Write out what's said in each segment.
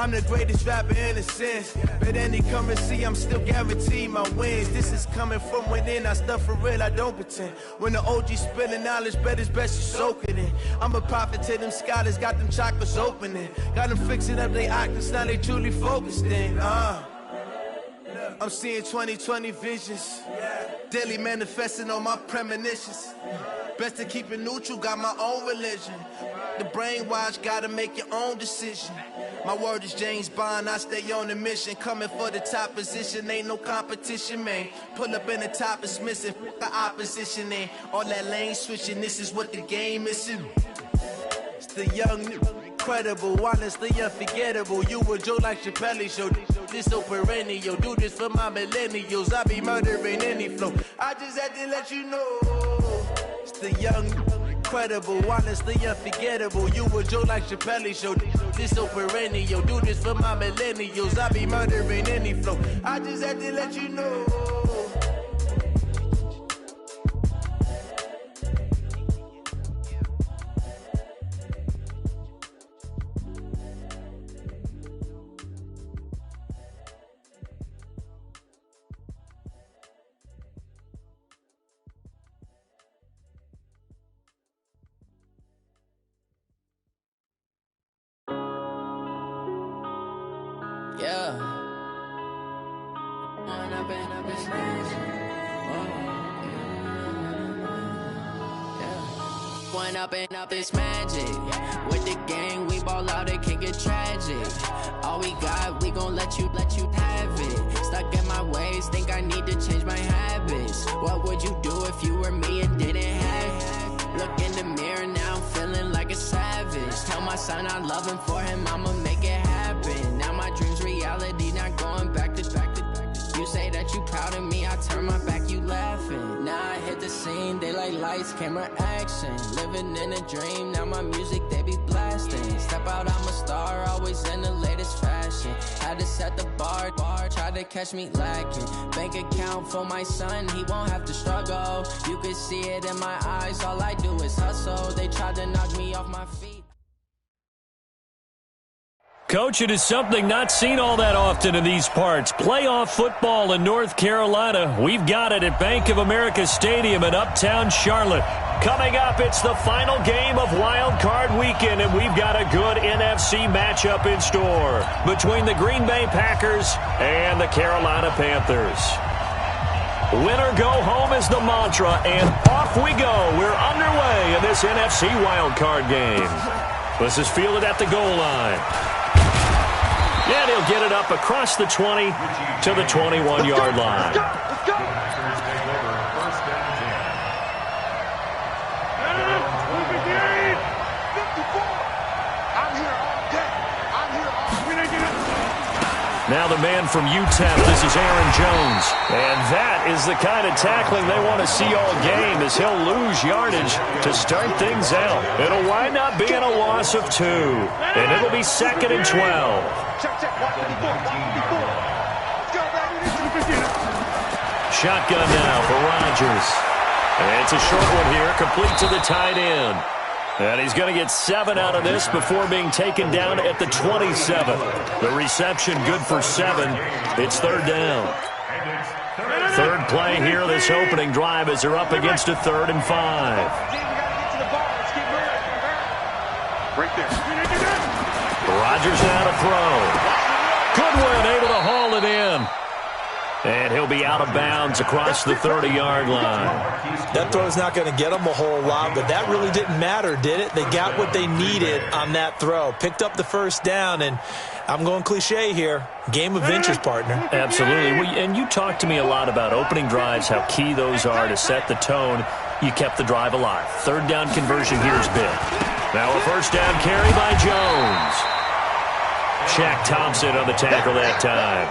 I'm the greatest rapper in a sense. But any currency, I'm still guaranteed my wins. This is coming from within. I stuff for real, I don't pretend. When the OG spilling knowledge, bet it's best you soak it in. I'm a prophet to them scholars, got them chakras opening. Got them fixing up their octaves, now they truly focused in. I'm seeing 2020 visions. Daily manifesting on my premonitions. Best to keep it neutral, got my own religion. The brainwash, gotta make your own decision. My word is James Bond, I stay on a mission. Coming for the top position, ain't no competition, man. Pull up in the top, it's missing, the opposition, ain't all that lane switching, this is what the game is. It's the young, incredible, honestly unforgettable. You a Joe like Chappelle show, this so perennial. Do this for my millennials, I be murdering any flow. I just had to let you know. It's the young, incredible, honestly unforgettable. You a Joe like Chappelle show, this so perennial. Do this for my millennials, I be murdering any flow. I just had to let you know. Yeah. Going up and up is magic. With the gang, we ball out, it can get tragic. All we got, we gon' let you have it. Stuck in my ways, think I need to change my habits. What would you do if you were me and didn't have it? Look in the mirror, now I'm feeling like a savage. Tell my son I love him, for him I'ma make it happen. Now my dream's reality, not going back to. You say that you proud of me, I turn my back, you laughing. Now I hit the scene, they like lights, camera, action. Living in a dream, now my music, they be blasting. Step out, I'm a star, always in the latest fashion. Had to set the bar, try to catch me lacking. Bank account for my son, he won't have to struggle. You could see it in my eyes, all I do is hustle. They tried to knock me off my feet. Coach, it is something not seen all that often in these parts. Playoff football in North Carolina. We've got it at Bank of America Stadium in Uptown Charlotte. Coming up, it's the final game of Wild Card Weekend, and we've got a good NFC matchup in store between the Green Bay Packers and the Carolina Panthers. Winner go home is the mantra, and off we go. We're underway in this NFC Wild Card game. This is fielded at the goal line. And he'll get it up across the 20 to the 21-yard line. Let's go. Now the man from UTEP, this is Aaron Jones. And that is the kind of tackling they want to see all game, as he'll lose yardage to start things out. It'll wind up being a loss of 2. And it'll be 2nd and 12. Shotgun now for Rodgers. And it's a short one here, complete to the tight end. And he's going to get 7 out of this before being taken down at the 27. The reception good for 7. It's 3rd down. Third play here this opening drive as they're up against a 3rd and 5. Rodgers now to throw. Goodwin able to haul it in. And he'll be out of bounds across the 30-yard line. That throw's not going to get them a whole lot, but that really didn't matter, did it? They got what they needed on that throw. Picked up the first down, and I'm going cliche here. Game of inches, partner. Absolutely. And you talked to me a lot about opening drives, how key those are to set the tone. You kept the drive alive. 3rd down conversion here is big. Now a 1st down carry by Jones. Shaq Thompson on the tackle that time.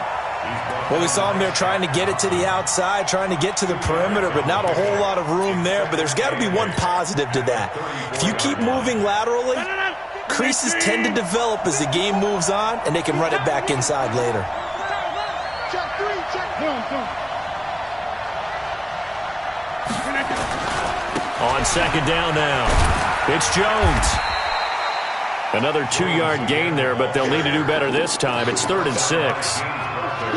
Well, we saw him there trying to get it to the outside, trying to get to the perimeter, but not a whole lot of room there. But there's got to be one positive to that. If you keep moving laterally, creases tend to develop as the game moves on, and they can run it back inside later. On 2nd down now, it's Jones. Another 2-yard gain there, but they'll need to do better this time. It's 3rd and 6.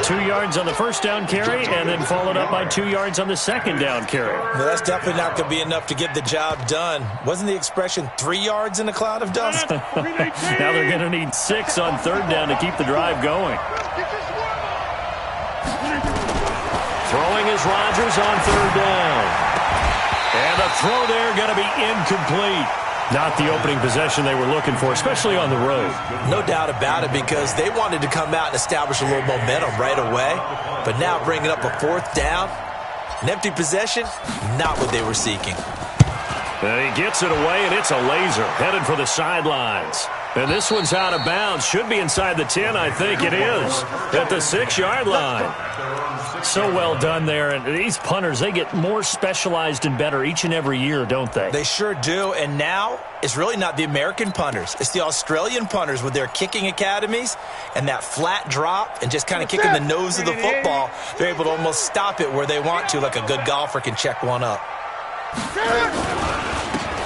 2 yards on the first down carry, and then followed up by 2 yards on the second down carry. No, that's definitely not going to be enough to get the job done. Wasn't the expression 3 yards in a cloud of dust? Now they're going to need 6 on 3rd down to keep the drive going. Throwing is Rodgers on 3rd down. And the throw there going to be incomplete. Not the opening possession they were looking for, especially on the road. No doubt about it, because they wanted to come out and establish a little momentum right away. But now bringing up a 4th down, an empty possession, not what they were seeking. And he gets it away, and it's a laser headed for the sidelines. And this one's out of bounds. Should be inside the 10, I think it is, at the 6-yard line. So well done there. And these punters, they get more specialized and better each and every year, don't they? They sure do. And now it's really not the American punters. It's the Australian punters with their kicking academies and that flat drop and just kind of kicking the nose of the football. They're able to almost stop it where they want to, like a good golfer can check one up.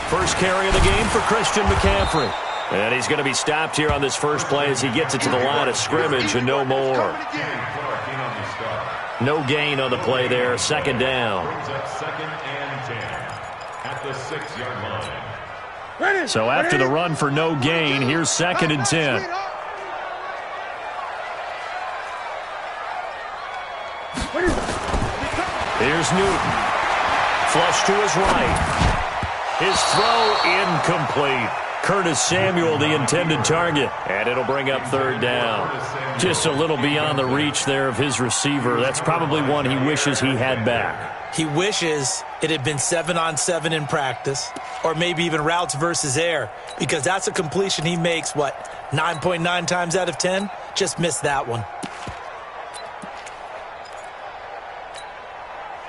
First carry of the game for Christian McCaffrey. And he's going to be stopped here on this first play as he gets it to the line of scrimmage and no more. No gain on the play there. 2nd down. So after the run for no gain, here's 2nd and 10. Here's Newton. Flush to his right. His throw incomplete. Curtis Samuel, the intended target. And it'll bring up 3rd down. Just a little beyond the reach there of his receiver. That's probably one he wishes he had back. He wishes it had been 7-on-7 in practice, or maybe even routes versus air, because that's a completion he makes, 9.9 times out of 10? Just missed that one.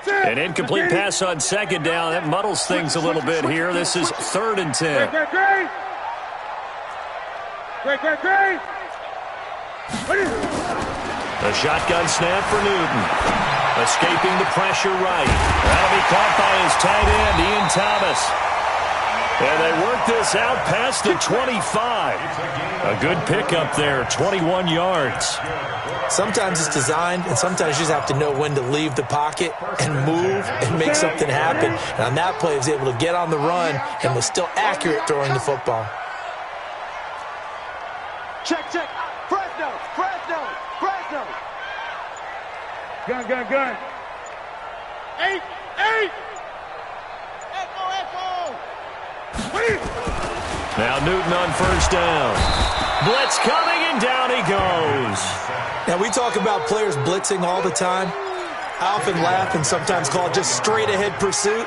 An incomplete pass on 2nd down. That muddles things a little bit here. This is 3rd and 10. A shotgun snap for Newton. Escaping the pressure right. That'll be caught by his tight end, Ian Thomas. And they work this out past the 25. A good pickup there, 21 yards. Sometimes it's designed, and sometimes you just have to know when to leave the pocket and move and make something happen. And on that play, he was able to get on the run and was still accurate throwing the football. Check. Fresno. Gun. 8. Echo. Now Newton on 1st down. Blitz coming, and down he goes. Now, we talk about players blitzing all the time. I often laugh and sometimes call it just straight-ahead pursuit.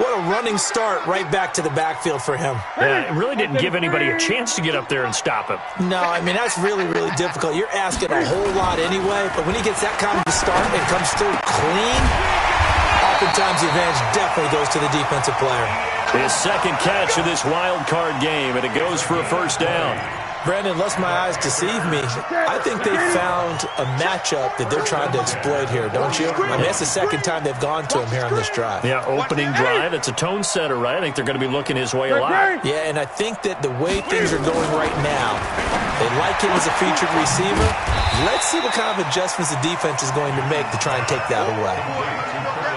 What a running start right back to the backfield for him. Yeah, it really didn't give anybody a chance to get up there and stop him. No, I mean, that's really, really difficult. You're asking a whole lot anyway, but when he gets that kind of a start and comes through clean, oftentimes the advantage definitely goes to the defensive player. His 2nd catch of this wild card game, and it goes for a 1st down. Brandon, unless my eyes deceive me, I think they found a matchup that they're trying to exploit here, don't you? I mean, that's the 2nd time they've gone to him here on this drive. Yeah, opening drive. It's a tone setter, right? I think they're going to be looking his way a lot. Yeah, and I think that the way things are going right now, they like him as a featured receiver. Let's see what kind of adjustments the defense is going to make to try and take that away.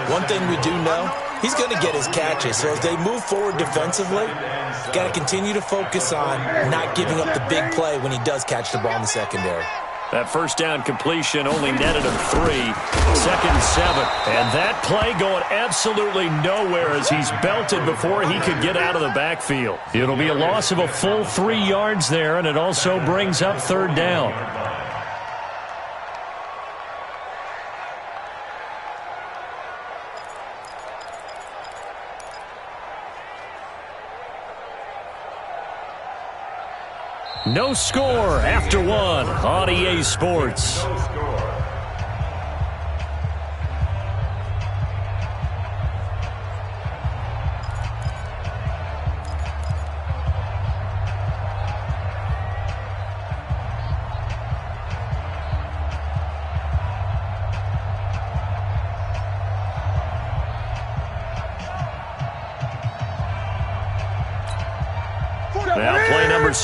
One thing we do know, he's going to get his catches. So as they move forward defensively, got to continue to focus on not giving up the big play when he does catch the ball in the secondary. That 1st down completion only netted him 3. 2nd and 7. And that play going absolutely nowhere as he's belted before he could get out of the backfield. It'll be a loss of a full 3 yards there, and it also brings up 3rd down. No score after 1 on EA Sports.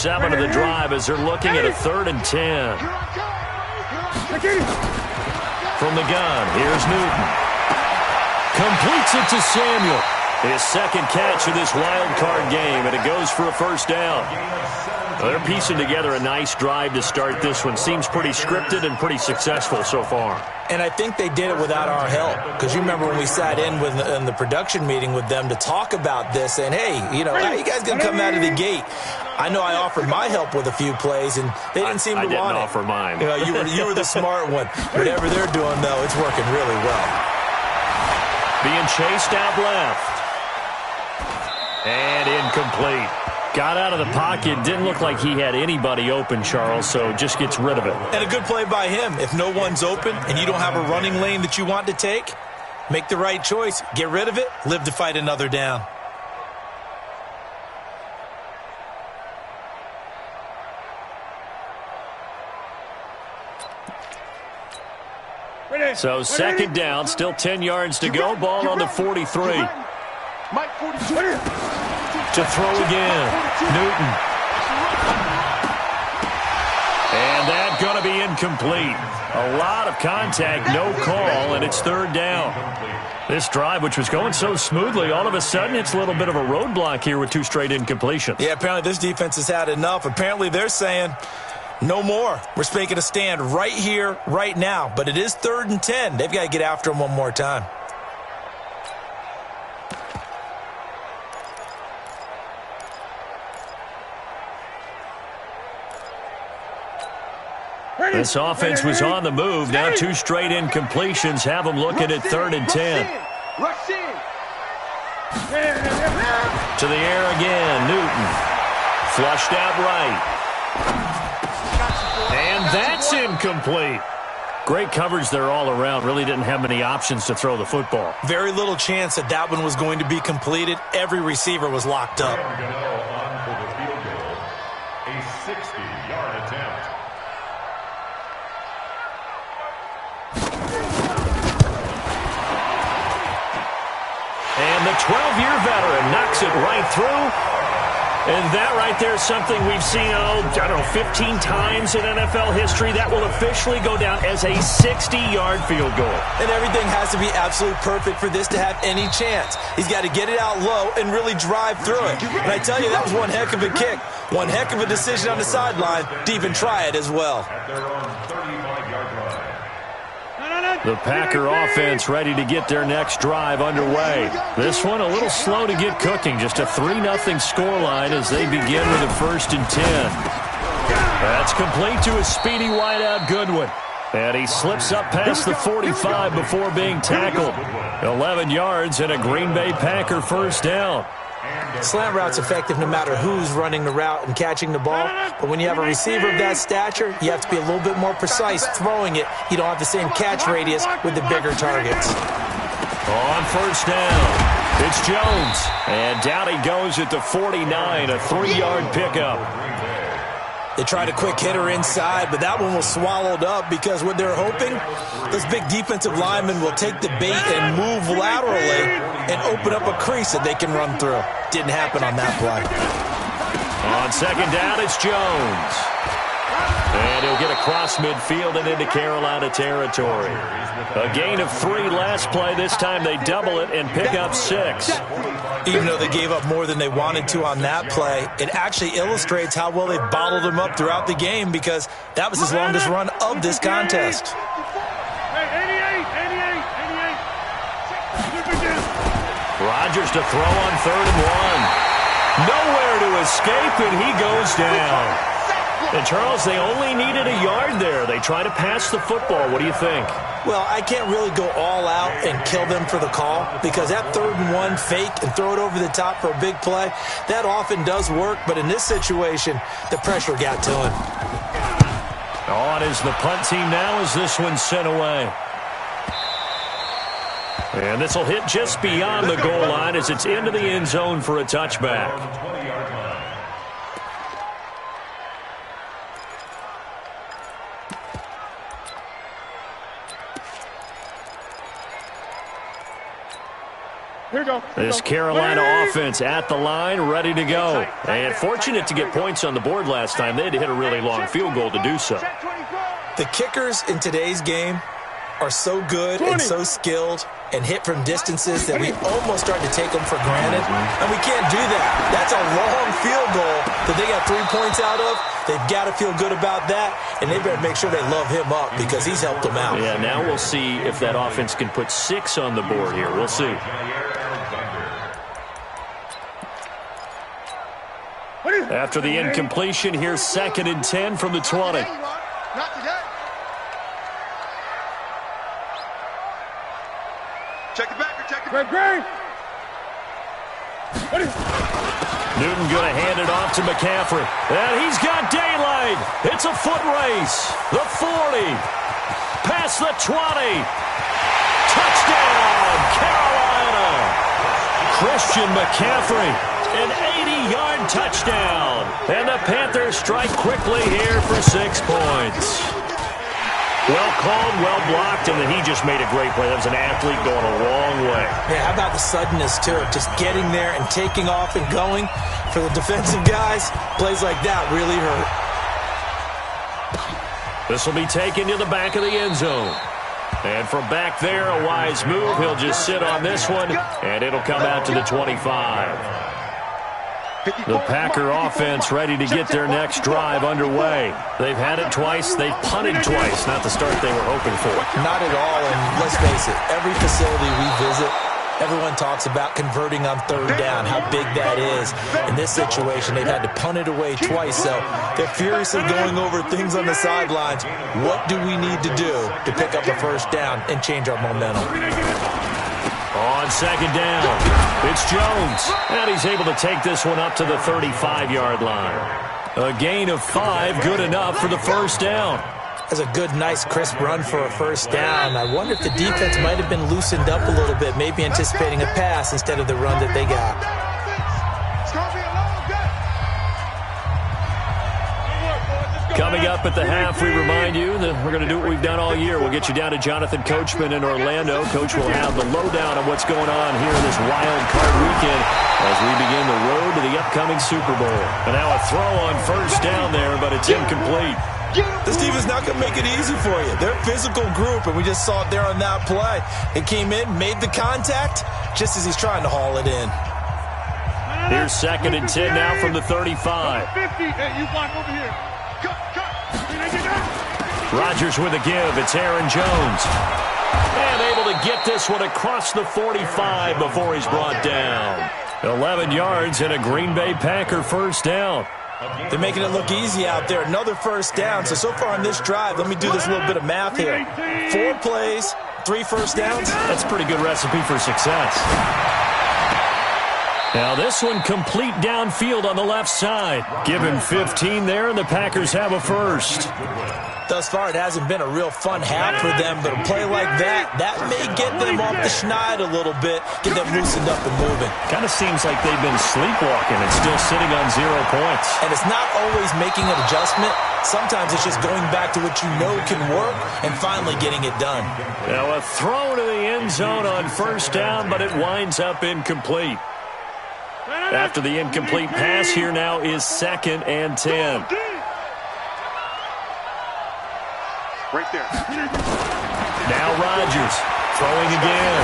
7 of the drive as they're looking at a 3rd and 10. From the gun, here's Newton. Completes it to Samuel. His second catch of this wild card game, and it goes for a first down. They're piecing together a nice drive to start this one. Seems pretty scripted and pretty successful so far. And I think they did it without our help. Because you remember when we sat in the production meeting with them to talk about this, and hey, how you guys going to come out of the gate? I know I offered my help with a few plays, and they didn't seem to want it. I didn't offer mine. You were the smart one. Whatever they're doing, though, it's working really well. Being chased out left. And incomplete. Got out of the pocket. Didn't look like he had anybody open, Charles, so just gets rid of it. And a good play by him. If no one's open and you don't have a running lane that you want to take, make the right choice. Get rid of it. Live to fight another down. So second down, still 10 yards to go. Ball on the 43. To throw again. Newton. And that's going to be incomplete. A lot of contact, no call, and it's 3rd down. This drive, which was going so smoothly, all of a sudden it's a little bit of a roadblock here with 2 straight incompletions. Yeah, apparently this defense has had enough. Apparently they're saying, no more. We're making a stand right here, right now. But it is 3rd and 10. They've got to get after him one more time. This offense was on the move. Now 2 straight incompletions have them looking at 3rd and 10. To the air again. Newton. Flushed out right. And that's incomplete. Great coverage there all around. Really didn't have many options to throw the football. Very little chance that that one was going to be completed. Every receiver was locked up. A 60-yard attempt. And the 12-year veteran knocks it right through. And that right there is something we've seen, 15 times in NFL history. That will officially go down as a 60-yard field goal. And everything has to be absolutely perfect for this to have any chance. He's got to get it out low and really drive through it. And I tell you, that was one heck of a kick. One heck of a decision on the sideline to even try it as well. At their own 35-yard line. The Packer offense ready to get their next drive underway. This one a little slow to get cooking. Just a 3-0 scoreline as they begin with a 1st and 10. That's complete to a speedy wideout Goodwin. And he slips up past the 45 before being tackled. 11 yards and a Green Bay Packer first down. Slant route's effective no matter who's running the route and catching the ball. But when you have a receiver of that stature, you have to be a little bit more precise throwing it. You don't have the same catch radius with the bigger targets. On first down, it's Jones. And down he goes at the 49, a 3-yard pickup. They tried a quick hitter inside, but that one was swallowed up because what they're hoping, those big defensive linemen will take the bait and move laterally and open up a crease that they can run through. Didn't happen on that play. On second down, it's Jones. And he'll get across midfield and into Carolina territory. A gain of 3 last play. This time they double it and pick up 6. Even though they gave up more than they wanted to on that play, it actually illustrates how well they bottled him up throughout the game because that was his longest run of this contest. Rodgers to throw on 3rd and 1. Nowhere to escape, and he goes down. And, Charles, they only needed a yard there. They try to pass the football. What do you think? Well, I can't really go all out and kill them for the call because that 3rd and 1 fake and throw it over the top for a big play, that often does work. But in this situation, the pressure got to him. On is the punt team now as this one's sent away. And this will hit just beyond the goal line as it's into the end zone for a touchback. This Carolina offense at the line, ready to go. And fortunate to get points on the board last time. They had to hit a really long field goal to do so. The kickers in today's game are so good and so skilled and hit from distances that we almost start to take them for granted. And we can't do that. That's a long field goal that they got 3 points out of. They've got to feel good about that, and they better make sure they love him up because he's helped them out. Yeah, now we'll see if that offense can put 6 on the board here. We'll see. After the incompletion, here's 2nd and 10 from the 20. Not today. Check it back. Check it back. Newton going to hand it off to McCaffrey. And he's got daylight. It's a foot race. The 40. Past the 20. Touchdown, Carolina. Christian McCaffrey. An 80-yard touchdown. And the Panthers strike quickly here for 6 points. Well called, well blocked, and then he just made a great play. That was an athlete going a long way. Yeah, how about the suddenness to it? Just getting there and taking off and going. For the defensive guys, plays like that really hurt. This will be taken to the back of the end zone. And from back there, a wise move. He'll just sit on this one, and it'll come out to the 25. The Packer offense ready to get their next drive underway. They've had it twice. They've punted twice. Not the start they were hoping for. Not at all, and let's face it, every facility we visit, everyone talks about converting on 3rd down, how big that is. In this situation, they've had to punt it away twice, so they're furiously going over things on the sidelines. What do we need to do to pick up a 1st down and change our momentum? On 2nd down, it's Jones. And he's able to take this one up to the 35-yard line. A gain of 5, good enough for the 1st down. That's a good, nice, crisp run for a 1st down. I wonder if the defense might have been loosened up a little bit, maybe anticipating a pass instead of the run that they got. Coming up at the half, we remind you that we're going to do what we've done all year. We'll get you down to Jonathan Coachman in Orlando. Coach will have the lowdown on what's going on here in this wild card weekend as we begin the road to the upcoming Super Bowl. And now a throw on 1st down there, but it's incomplete. This team is not going to make it easy for you. They're a physical group, and we just saw it there on that play. It came in, made the contact, just as he's trying to haul it in. Here's 2nd and 10 now from the 35. 50. Hey, you block over here. Rodgers with a give. It's Aaron Jones. And able to get this one across the 45 before he's brought down. 11 yards and a Green Bay Packer 1st down. They're making it look easy out there. Another 1st down. So far on this drive, let me do this little bit of math here. 4 plays, 3 1st downs. That's a pretty good recipe for success. Now this one complete downfield on the left side. Give him 15 there, and the Packers have a 1st. Thus far, it hasn't been a real fun half for them, but a play like that may get them off the schneid a little bit, get them loosened up and moving. Kind of seems like they've been sleepwalking and still sitting on 0 points. And it's not always making an adjustment. Sometimes it's just going back to what you know can work and finally getting it done. Now a throw to the end zone on 1st down, but it winds up incomplete. After the incomplete pass, here now is 2nd and 10. Right there. Now Rodgers throwing again.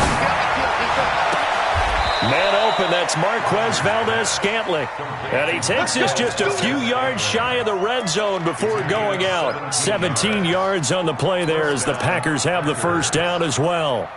Man open, that's Marquez Valdez-Scantling. And he takes this just a few yards shy of the red zone before going out. 17 yards on the play there as the Packers have the 1st down as well.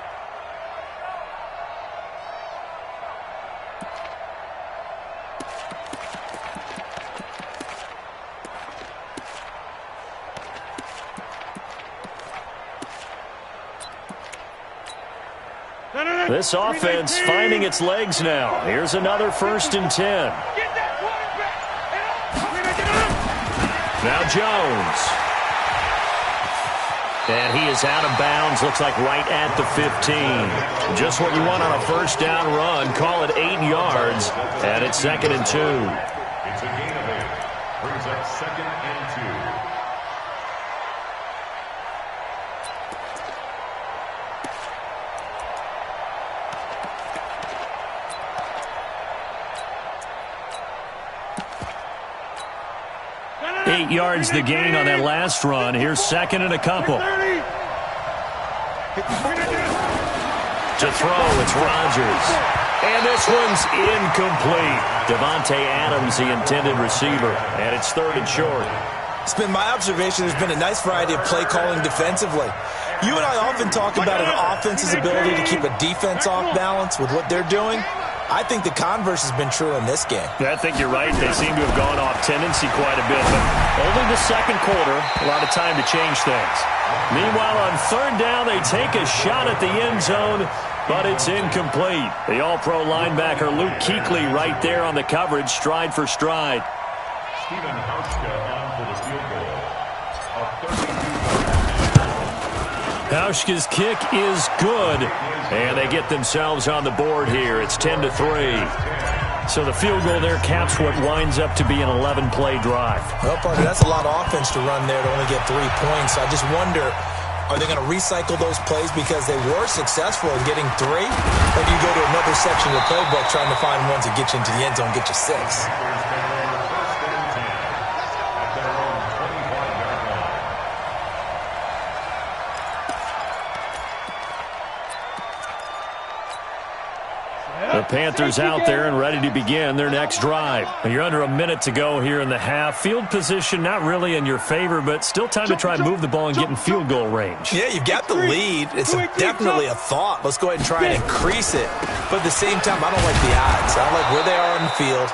This offense finding its legs now. Here's another 1st and 10. Now Jones. And he is out of bounds. Looks like right at the 15. Just what you want on a 1st down run. Call it 8 yards. And it's 2nd and 2. It's a gain of 8. Brings up 2nd and 2. 8 yards the gain on that last run. Here's second and a couple. To throw, it's Rodgers. And this one's incomplete. Devontae Adams, the intended receiver. And it's third and short. It's been my observation there's been a nice variety of play calling defensively. You and I often talk about an offense's ability to keep a defense off balance with what they're doing. I think the converse has been true in this game. Yeah, I think you're right. They seem to have gone off tendency quite a bit, but only the second quarter, a lot of time to change things. Meanwhile, on third down, they take a shot at the end zone, but it's incomplete. The All-Pro linebacker Luke Kuechly right there on the coverage, stride for stride. Steven Hauschka on for the field goal. Hauschka's kick is good, and they get themselves on the board here. It's 10-3. So the field goal there caps what winds up to be an 11-play drive. Well, partner, that's a lot of offense to run there to only get 3 points. I just wonder, are they going to recycle those plays because they were successful in getting 3? Or do you go to another section of the playbook trying to find ones that get you into the end zone, get you 6? The Panthers out there and ready to begin their next drive. You're under a minute to go here in the half. Field position not really in your favor, but still time to try and move the ball and get in field goal range. Yeah, you've got the lead. It's definitely a thought. Let's go ahead and try and increase it. But at the same time, I don't like the odds. I don't like where they are on the field.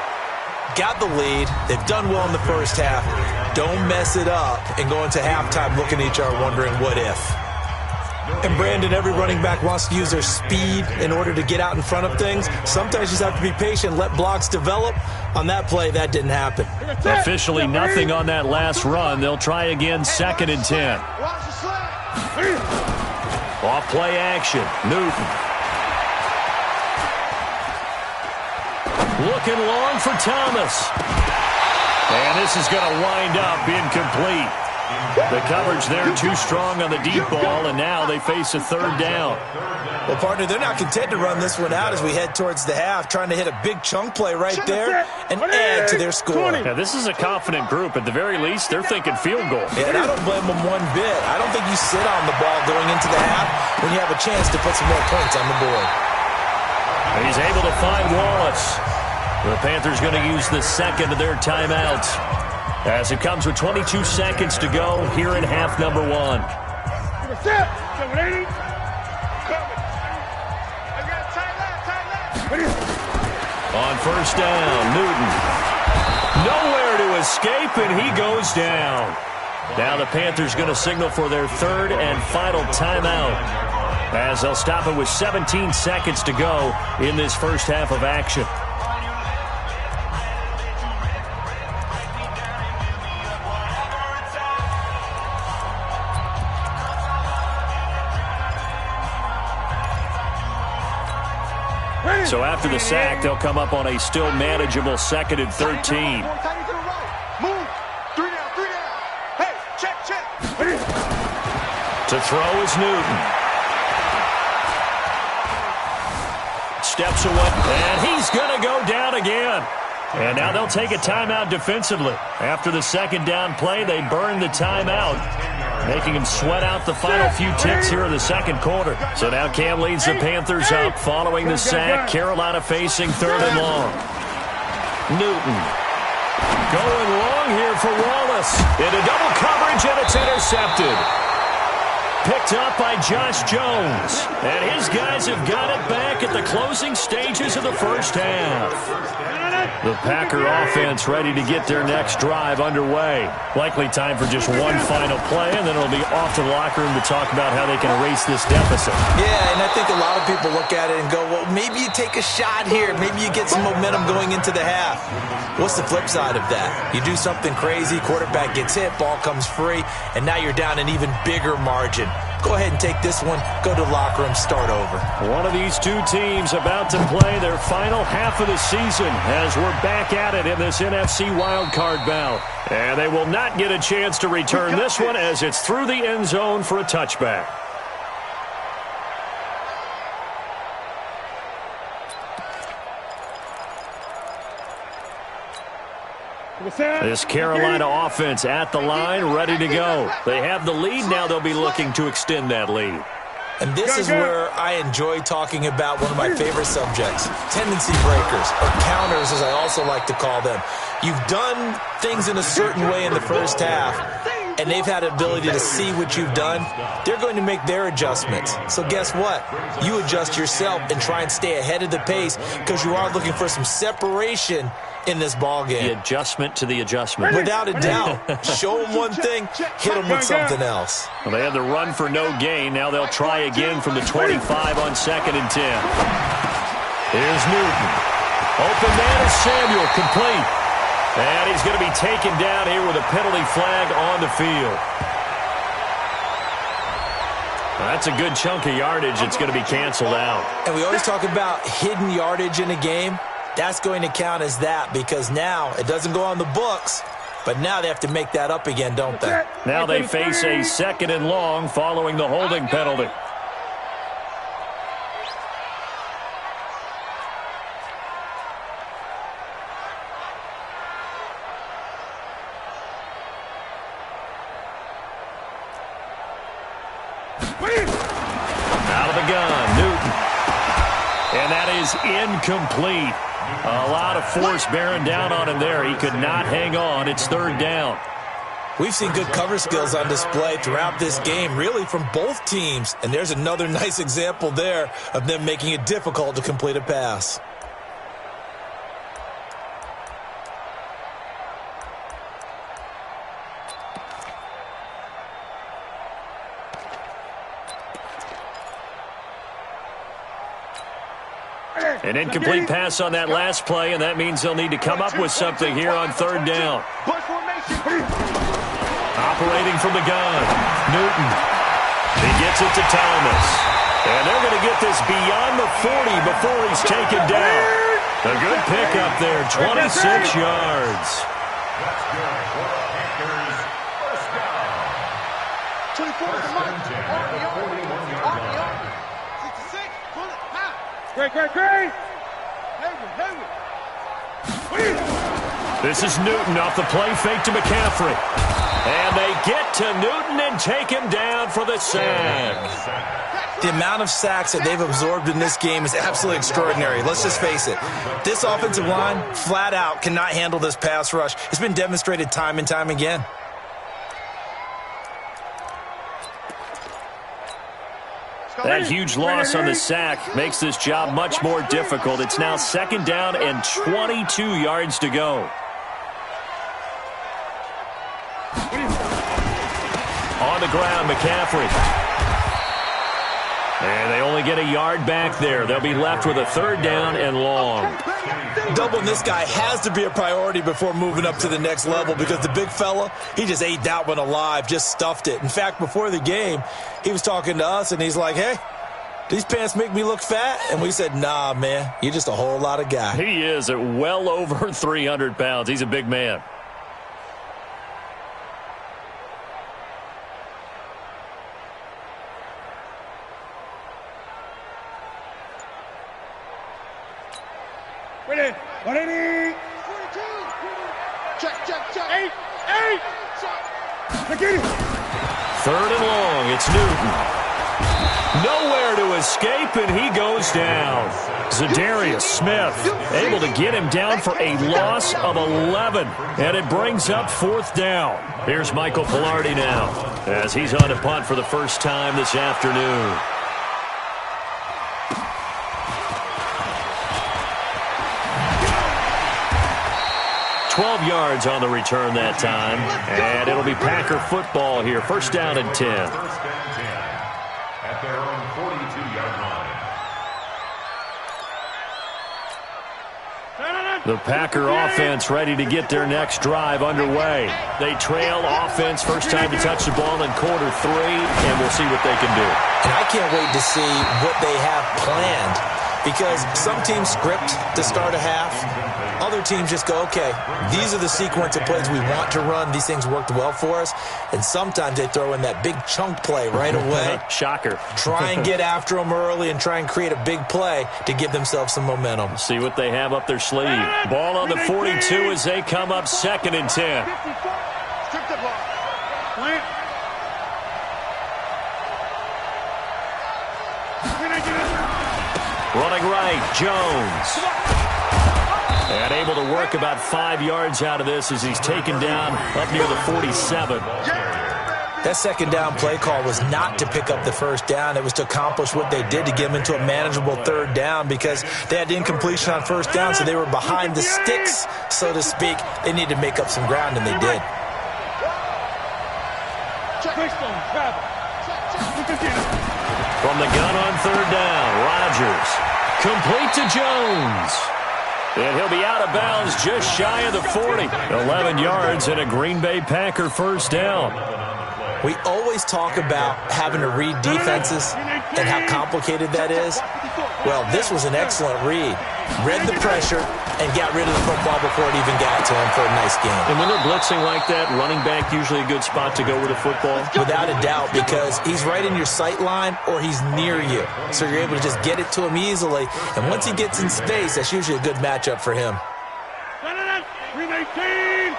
Got the lead. They've done well in the first half. Don't mess it up and go into halftime looking at each other wondering what if. And Brandon, every running back wants to use their speed in order to get out in front of things. Sometimes you just have to be patient, let blocks develop. On that play, that didn't happen. Officially nothing on that last run. They'll try again, 2nd and 10. Off play action, Newton. Looking long for Thomas. And this is going to wind up incomplete. The coverage there too strong on the deep ball, and now they face a third down. Well, partner, they're not content to run this one out as we head towards the half, trying to hit a big chunk play right there and add to their score. Yeah, this is a confident group. At the very least, they're thinking field goal. Yeah, and I don't blame them one bit. I don't think you sit on the ball going into the half when you have a chance to put some more points on the board. He's able to find Wallace. The Panthers going to use the second of their timeouts, as it comes with 22 seconds to go here in half number 1. On first down, Newton. Nowhere to escape, and he goes down. Now the Panthers going to signal for their third and final timeout, as they'll stop it with 17 seconds to go in this first half of action. So after the sack, they'll come up on a still manageable 2nd and 13. Move. 3 down. Hey, check. To throw is Newton. Steps away, and he's going to go down again. And now they'll take a timeout defensively. After the second down play, they burn the timeout, making him sweat out the final few ticks here in the second quarter. So now Cam leads the Panthers up following the sack. Carolina facing third and long. Newton going long here for Wallace. Into double coverage, and it's intercepted. Picked up by Josh Jones. And his guys have got it back at the closing stages of the first half. The Packer offense ready to get their next drive underway. Likely time for just one final play, and then it'll be off to the locker room to talk about how they can erase this deficit. Yeah, and I think a lot of people look at it and go, well, maybe you take a shot here. Maybe you get some momentum going into the half. What's the flip side of that? You do something crazy, quarterback gets hit, ball comes free, and now you're down an even bigger margin. Go ahead and take this one, go to the locker room, start over. One of these two teams about to play their final half of the season as we're back at it in this NFC wildcard bout. And they will not get a chance to return this one as it's through the end zone for a touchback. This Carolina offense at the line, ready to go. They have the lead. Now they'll be looking to extend that lead. And this is where I enjoy talking about one of my favorite subjects, tendency breakers, or counters as I also like to call them. You've done things in a certain way in the first half, and they've had the ability to see what you've done. They're going to make their adjustments. So guess what? You adjust yourself and try and stay ahead of the pace because you are looking for some separation in this ball game. The adjustment to the adjustment. Without a doubt. Show them one thing, hit them with something else. Well, they have the run for no gain. Now they'll try again from the 25 on 2nd and 10. Here's Newton. Open man is Samuel, complete. And he's going to be taken down here with a penalty flag on the field. Well, that's a good chunk of yardage. It's going to be canceled out. And we always talk about hidden yardage in a game. That's going to count as that because now it doesn't go on the books, but now they have to make that up again, don't they? Now they face a 2nd and long following the holding penalty. Out of the gun, Newton. And that is incomplete. A lot of force bearing down on him there. He could not hang on. It's 3rd down. We've seen good cover skills on display throughout this game, really from both teams. And there's another nice example there of them making it difficult to complete a pass. An incomplete pass on that last play, and that means they'll need to come up with something here on 3rd down. Operating from the gun, Newton. He gets it to Thomas. And they're going to get this beyond the 40 before he's taken down. A good pickup there, 26 yards. Great. This is Newton off the play fake to McCaffrey. And they get to Newton and take him down for the sack. The amount of sacks that they've absorbed in this game is absolutely extraordinary. Let's just face it. This offensive line, flat out, cannot handle this pass rush. It's been demonstrated time and time again. That huge loss on the sack makes this job much more difficult. It's now 2nd down and 22 yards to go. On the ground, McCaffrey. And they only get a yard back there. They'll be left with a 3rd down and long. Doubling this guy has to be a priority before moving up to the next level because the big fella, he just ate that one alive, just stuffed it. In fact, before the game, he was talking to us, and he's like, hey, these pants make me look fat? And we said, nah, man, you're just a whole lot of guy. He is at well over 300 pounds. He's a big man. Check. 8. 3rd and long. It's Newton. Nowhere to escape, and he goes down. Zadarius Smith able to get him down for a loss of 11, and it brings up 4th down. Here's Michael Pilardi now as he's on a punt for the first time this afternoon. 12 yards on the return that time, and it'll be Packer football here. 1st down and 10. 1st and 10 at their own 42-yard line. The Packer offense ready to get their next drive underway. They trail offense, first time to touch the ball in quarter 3, and we'll see what they can do. And I can't wait to see what they have planned, because some teams script to start a half. Other teams just go, okay, these are the sequence of plays we want to run. These things worked well for us. And sometimes they throw in that big chunk play right away. Shocker. Try and get after them early and try and create a big play to give themselves some momentum. See what they have up their sleeve. Ball on the 42 as they come up 2nd and 10. Strip the ball. Plant. Running right, Jones. And able to work about 5 yards out of this as he's taken down up near the 47. That second down play call was not to pick up the first down. It was to accomplish what they did to get them into a manageable third down because they had incompletion on first down, so they were behind the sticks, so to speak. They needed to make up some ground, and they did. From the gun on third down, Rodgers. Complete to Jones. And he'll be out of bounds just shy of the 40. 11 yards and a Green Bay Packer first down. We always talk about having to read defenses and how complicated that is. Well, this was an excellent read. Read the pressure and got rid of the football before it even got to him for a nice game. And when they're blitzing like that, running back usually a good spot to go with a football? Without a doubt, because he's right in your sight line or he's near you. So you're able to just get it to him easily. And once he gets in space, that's usually a good matchup for him. 319.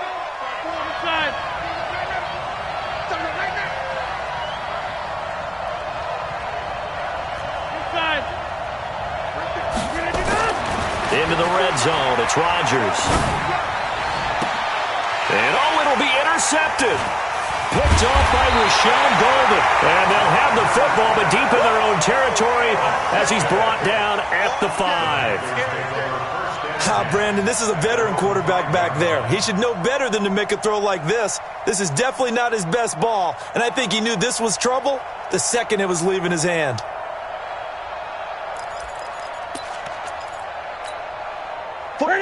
Side. Into the red zone, it's Rodgers. And it'll be intercepted. Picked off by Rashawn Golden. And they'll have the football, but deep in their own territory as he's brought down at the 5. Brandon, this is a veteran quarterback back there. He should know better than to make a throw like this. This is definitely not his best ball, and I think he knew this was trouble the second it was leaving his hand.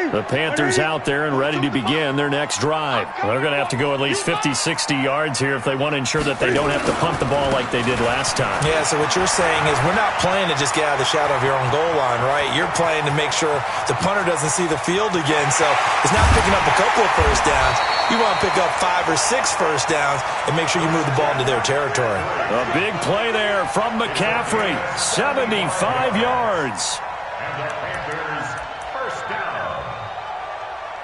The Panthers out there and ready to begin their next drive. They're going to have to go at least 50, 60 yards here if they want to ensure that they don't have to punt the ball like they did last time. Yeah, so what you're saying is we're not playing to just get out of the shadow of your own goal line, right? You're playing to make sure the punter doesn't see the field again. So it's not picking up a couple of first downs. You want to pick up 5 or 6 first downs and make sure you move the ball into their territory. A big play there from McCaffrey. 75 yards.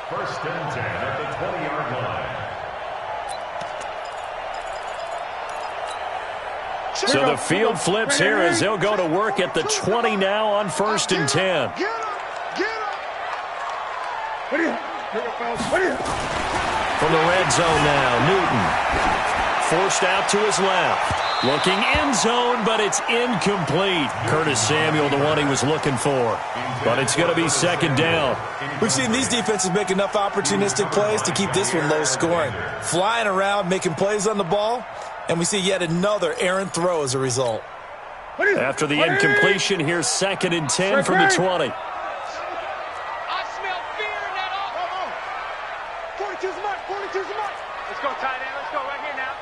First and 10 at the 20-yard line. So the field flips here as they'll go to work at the 20 now on 1st and 10. From the red zone now, Newton. Forced out to his left. Looking end zone, but it's incomplete. Curtis Samuel, the one he was looking for. But it's going to be 2nd down. We've seen these defenses make enough opportunistic plays to keep this one low scoring. Flying around, making plays on the ball, and we see yet another errant throw as a result. After the incompletion, here's 2nd and 10 from the 20. I smell fear in that offense. 42's a mark. 42's a mark. Let's go, tight end. Let's go right here now.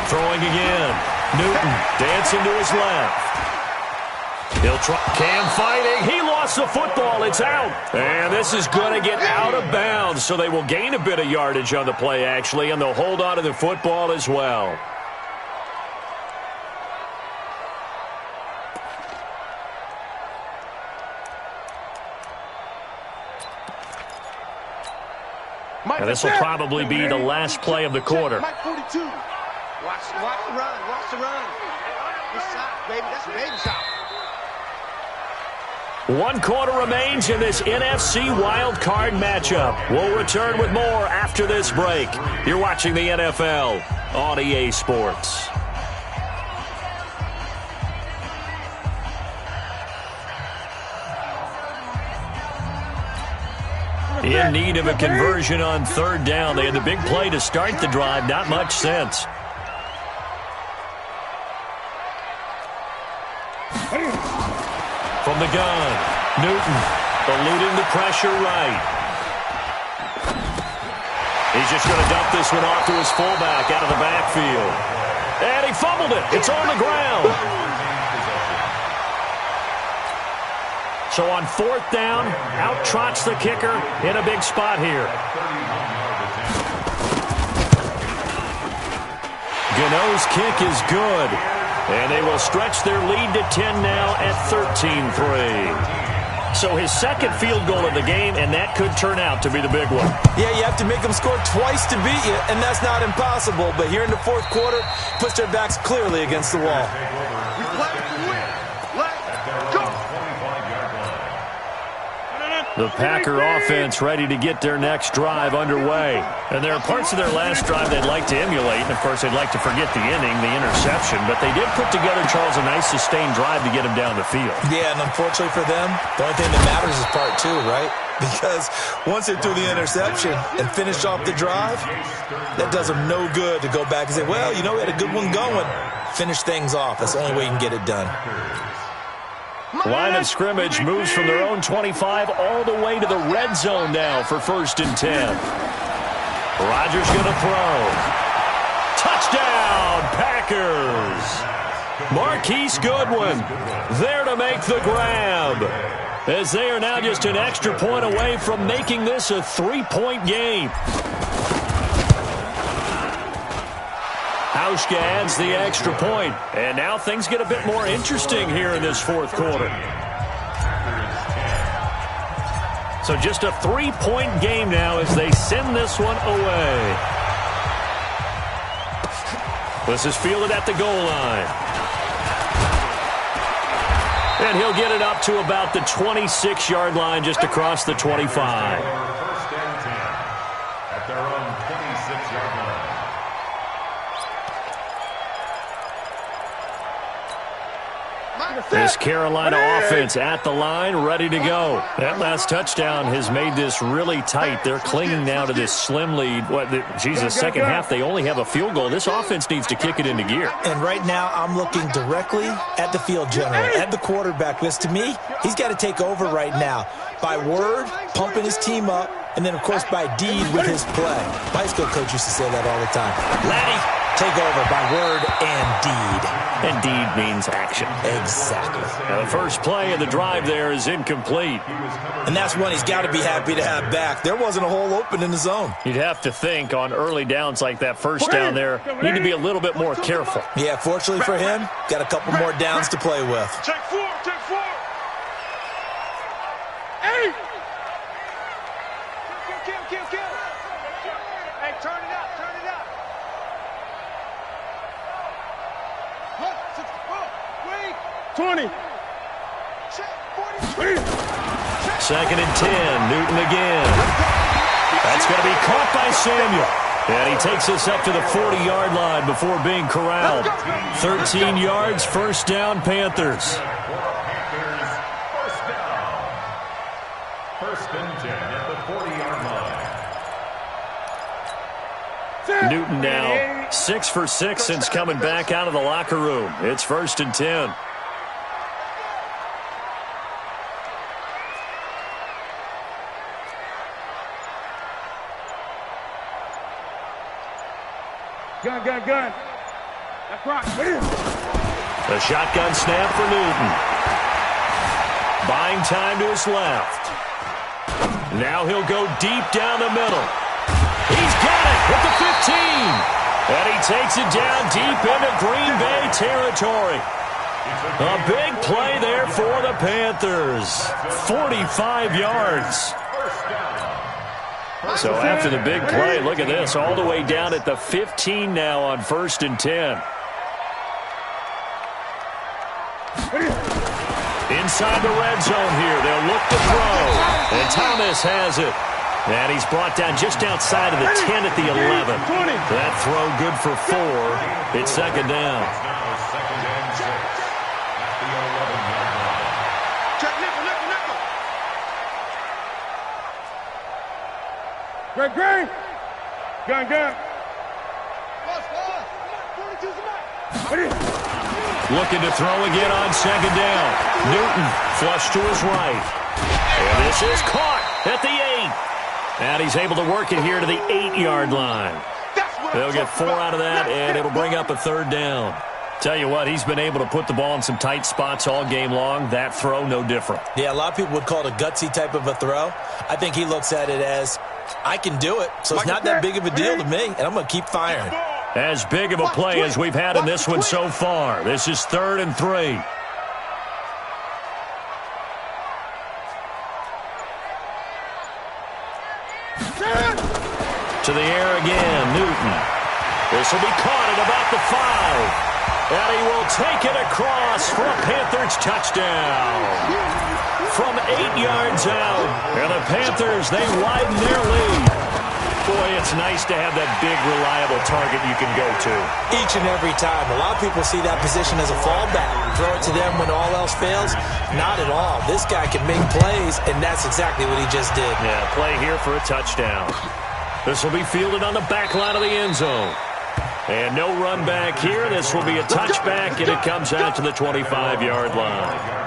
Throwing again. Newton dancing to his left. He'll try. Cam fighting. He lost the football. It's out. And this is going to get out of bounds, so they will gain a bit of yardage on the play, actually, and they'll hold on to the football as well. And this will probably be the last play of the quarter. Watch the run. Watch the run. This side, baby. That's a baby side. 1 quarter remains in this NFC Wild Card matchup. We'll return with more after this break. You're watching the NFL on EA Sports. In need of a conversion on 3rd down. They had the big play to start the drive. Not much sense. From the gun, Newton eluding the pressure right. He's just going to dump this one off to his fullback out of the backfield. And he fumbled it. It's on the ground. So on 4th down, out trots the kicker in a big spot here. R.N.O's kick is good. And they will stretch their lead to 10 now at 13-3. So his second field goal of the game, and that could turn out to be the big one. Yeah, you have to make them score twice to beat you, and that's not impossible. But here in the 4th quarter, puts their backs clearly against the wall. We play to win. Let's go. The Packer offense ready to get their next drive underway. And there are parts of their last drive they'd like to emulate. And, of course, they'd like to forget the inning, the interception. But they did put together, Charles, a nice sustained drive to get them down the field. Yeah, and unfortunately for them, the only thing that matters is part 2, right? Because once they threw the interception and finished off the drive, that does them no good to go back and say, well, you know, we had a good one going. Finish things off. That's the only way you can get it done. Line of scrimmage moves from their own 25 all the way to the red zone now for 1st and 10. Rodgers going to throw. Touchdown, Packers! Marquise Goodwin there to make the grab, as they are now just an extra point away from making this a 3-point game. Hauschka adds the extra point, and now things get a bit more interesting here in this 4th quarter. So just a 3-point game now as they send this one away. This is fielded at the goal line. And he'll get it up to about the 26-yard line, just across the 25. 1st and 10 at their own 26-yard line. This Carolina offense at the line, ready to go. That last touchdown has made this really tight. They're clinging now to this slim lead. Second half, they only have a field goal. This offense needs to kick it into gear. And right now, I'm looking directly at the field general, at the quarterback. Because to me, he's got to take over right now. By word, pumping his team up, and then, of course, by deed with his play. My high school coach used to say that all the time. Laddie, take over by word and deed. And deed means action. Exactly. Now, the first play of the drive there is incomplete. And that's one he's got to be happy to have back. There wasn't a hole open in the zone. You'd have to think on early downs like that first down there, need to be a little bit more careful. Yeah, fortunately for him, got a couple more downs to play with. Take 4, take 4. 8. Kill. Hey, turn it out, turn it out. 20. 2nd and 10, Newton again. That's going to be caught by Samuel. And he takes us up to the 40-yard line before being corralled. 13 yards, 1st down, Panthers. First and 10 at the 40-yard line. Newton now 6 for 6 since coming back out of the locker room. It's 1st and 10. Gun. That's right. The shotgun snap for Newton. Buying time to his left. Now he'll go deep down the middle. He's got it at the 15. And he takes it down deep into Green Bay territory. A big play there for the Panthers. 45 yards. So after the big play, look at this, all the way down at the 15 now on 1st and 10. Inside the red zone here, they'll look to throw. And Thomas has it. And he's brought down just outside of the 10 at the 11. That throw good for 4. It's 2nd down. Great. Gun. Looking to throw again on 2nd down. Newton flush to his right. And this is caught at the 8. And he's able to work it here to the 8-yard line. They'll get 4 out of that, and it'll bring up a 3rd down. Tell you what, he's been able to put the ball in some tight spots all game long. That throw, no different. Yeah, a lot of people would call it a gutsy type of a throw. I think he looks at it as, I can do it, so it's not that big of a deal to me, and I'm going to keep firing. As big of a play as we've had in this one so far. This is 3rd and 3. To the air again, Newton. This will be caught at about the 5. And he will take it across for a Panthers touchdown. From 8 yards out. And the Panthers, they widen their lead. Boy, it's nice to have that big, reliable target you can go to. Each and every time. A lot of people see that position as a fallback. Throw it to them when all else fails. Not at all. This guy can make plays, and that's exactly what he just did. Yeah, play here for a touchdown. This will be fielded on the back line of the end zone. And no run back here. This will be a touchback, and it comes out to the 25-yard line.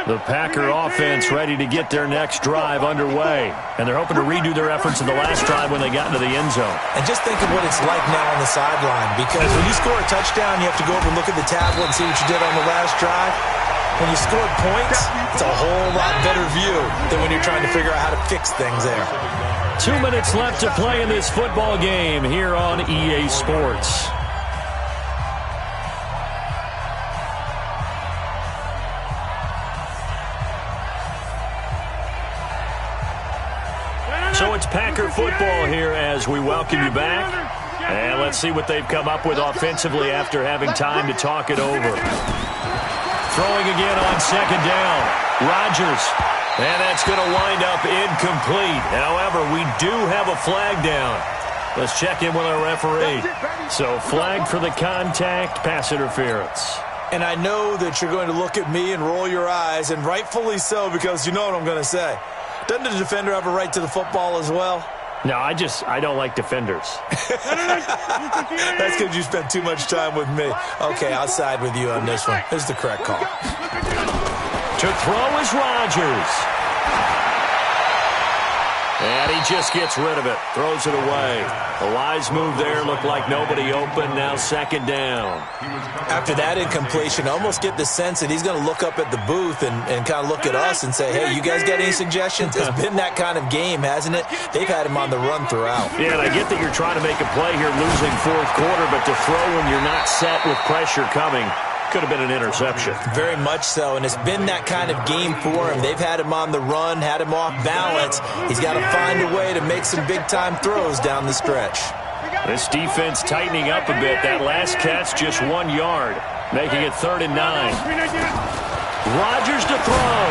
The Packer offense ready to get their next drive underway. And they're hoping to redo their efforts in the last drive when they got into the end zone. And just think of what it's like now on the sideline. Because when you score a touchdown, you have to go over and look at the tablet and see what you did on the last drive. When you scored points, it's a whole lot better view than when you're trying to figure out how to fix things there. 2 minutes left to play in this football game here on EA Sports. So it's Packer football here as we welcome you back. And let's see what they've come up with offensively after having time to talk it over. Throwing again on 2nd down. Rodgers. And that's going to wind up incomplete. However, we do have a flag down. Let's check in with our referee. So flag for the contact, pass interference. And I know that you're going to look at me and roll your eyes, and rightfully so, because you know what I'm going to say. Doesn't the defender have a right to the football as well? No, I don't like defenders. That's because you spent too much time with me. Okay, I'll side with you on this one. This is the correct call. To throw is Rodgers. And he just gets rid of it. Throws it away. A wise move there. Looked like nobody open. Now 2nd down. After that incompletion, I almost get the sense that he's going to look up at the booth and kind of look at us and say, hey, you guys got any suggestions? It's been that kind of game, hasn't it? They've had him on the run throughout. Yeah, and I get that you're trying to make a play here losing 4th quarter, but to throw when you're not set with pressure coming could have been an interception. Very much so, and it's been that kind of game for him. They've had him on the run, had him off balance. He's got to find a way to make some big-time throws down the stretch. This defense tightening up a bit. That last catch, just 1 yard, making it 3rd and 9. Rodgers to throw.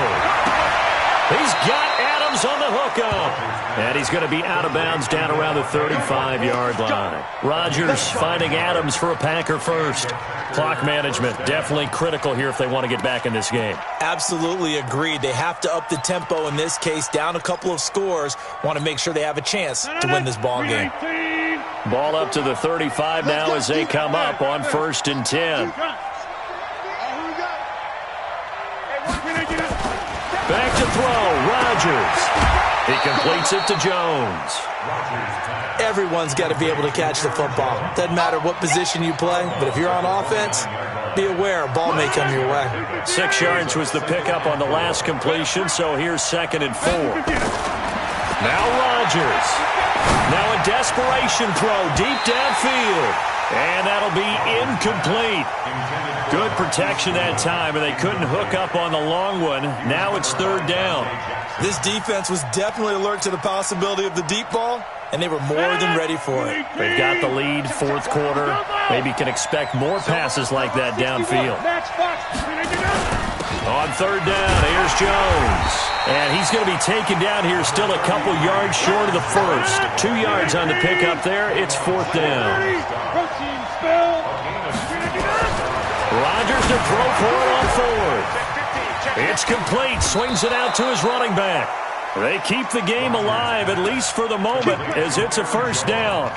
He's got Adams on the hookup. And he's going to be out of bounds down around the 35-yard line. Rodgers finding Adams for a Packer first. Clock management definitely critical here if they want to get back in this game. Absolutely agreed. They have to up the tempo in this case, down a couple of scores. Want to make sure they have a chance to win this ball game. Ball up to the 35 now as they come up on 1st and 10. Back to throw, Rodgers. He completes it to Jones. Everyone's got to be able to catch the football. Doesn't matter what position you play, but if you're on offense, be aware a ball may come your way. 6 yards was the pickup on the last completion, so here's 2nd and 4. Now Rodgers. Now a desperation throw deep downfield. And that'll be incomplete. Good protection that time, and they couldn't hook up on the long one. Now it's 3rd down. This defense was definitely alert to the possibility of the deep ball, and they were more than ready for it. They've got the lead, 4th quarter. Maybe can expect more passes like that downfield. On 3rd down, here's Jones. And he's going to be taken down here still a couple yards short of the first. 2 yards on the pickup there. It's 4th down. Rodgers to throw for it on 4th. It's complete. Swings it out to his running back. They keep the game alive, at least for the moment, as it's a 1st down.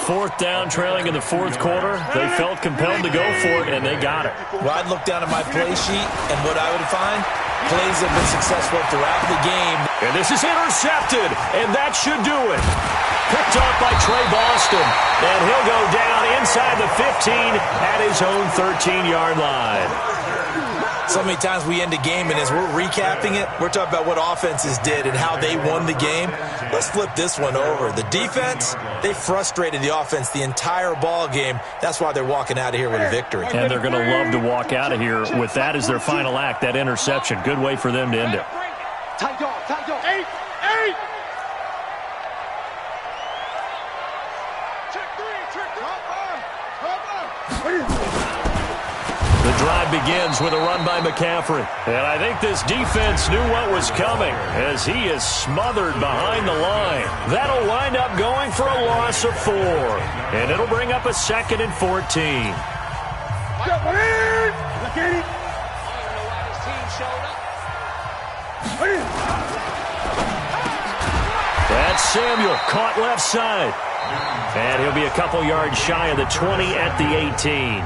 4th down, trailing in the 4th quarter. They felt compelled to go for it, and they got it. Well, I'd look down at my play sheet, and what I would find, Plays have been successful throughout the game. And this is intercepted, and that should do it. Picked off by Trey Boston, and he'll go down inside the 15 at his own 13-yard line. So many times we end a game, and as we're recapping it, we're talking about what offenses did and how they won the game. Let's flip this one over. The defense, they frustrated the offense the entire ball game. That's why they're walking out of here with a victory. And they're going to love to walk out of here with that as their final act, that interception. Good way for them to end it. Tight dog, tight dog. 8. Check 3. The drive begins with a run by McCaffrey. And I think this defense knew what was coming as he is smothered behind the line. That'll wind up going for a loss of 4. And it'll bring up a 2nd and 14. That's Samuel, caught left side. And he'll be a couple yards shy of the 20 at the 18.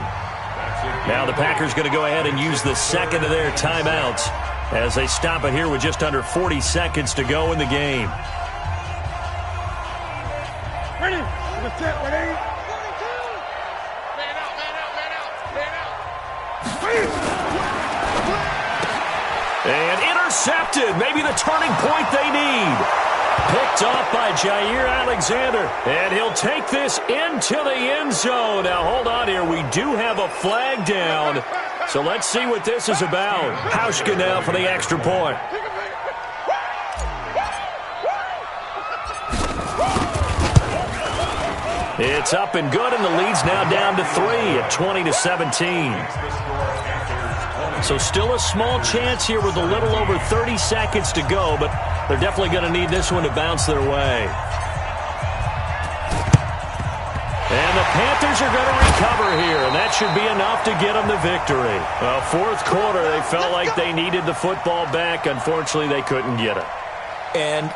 Now the Packers going to go ahead and use the second of their timeouts as they stop it here with just under 40 seconds to go in the game. Ready? Ready? And intercepted. Maybe the turning point they need. Picked off by Jair Alexander. And he'll take this into the end zone. Now, hold on here. We do have a flag down. So let's see what this is about. Hauschka now for the extra point. It's up and good, and the lead's now down to 3 at 20-17. So still a small chance here with a little over 30 seconds to go, but they're definitely going to need this one to bounce their way. And the Panthers are going to recover here, and that should be enough to get them the victory. Well, fourth quarter, they felt like they needed the football back. Unfortunately, they couldn't get it. And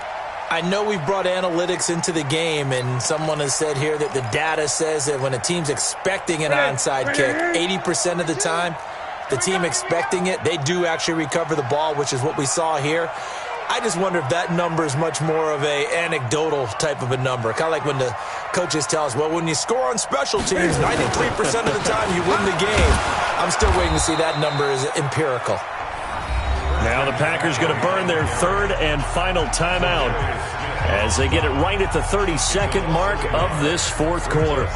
I know we've brought analytics into the game, and someone has said here that the data says that when a team's expecting an onside kick, 80% of the time, the team expecting it, they do actually recover the ball, which is what we saw here. I just wonder if that number is much more of a anecdotal type of a number. Kind of like when the coaches tell us, well, when you score on special teams, 93% of the time you win the game. I'm still waiting to see that number is empirical. Now the Packers going to burn their third and final timeout as they get it right at the 32nd mark of this fourth quarter.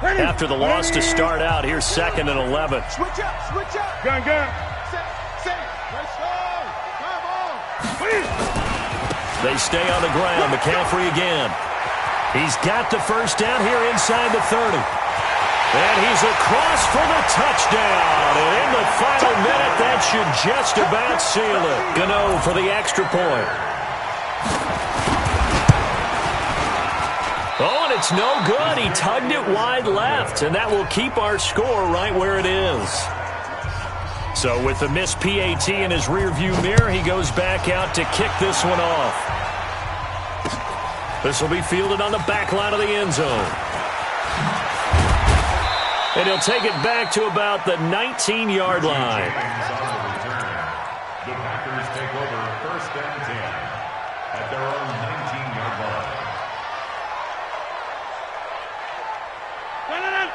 After the loss to start out, here's 2nd and 11. Switch up. Gun. Set. Let's go. Come on. They stay on the ground. McCaffrey again. He's got the first down here inside the 30. And he's across for the touchdown. And in the final minute, that should just about seal it. R.N.O for the extra point. Oh, and it's no good. He tugged it wide left, and that will keep our score right where it is. So with the missed PAT in his rearview mirror, he goes back out to kick this one off. This will be fielded on the back line of the end zone. And he'll take it back to about the 19-yard line. The Packers take over 1st and 10 at their own 19-yard line.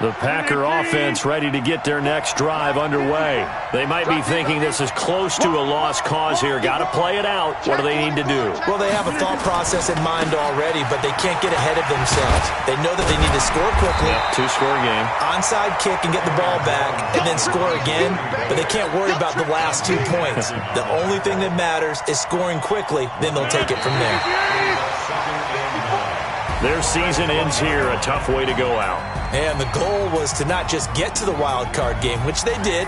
The Packer offense ready to get their next drive underway. They might be thinking this is close to a lost cause here. Got to play it out. What do they need to do? Well, they have a thought process in mind already, but they can't get ahead of themselves. They know that they need to score quickly. Yep, 2-score game. Onside kick and get the ball back, and then score again. But they can't worry about the last 2 points. The only thing that matters is scoring quickly. Then they'll take it from there. Their season ends here. A tough way to go out. And the goal was to not just get to the wild card game, which they did.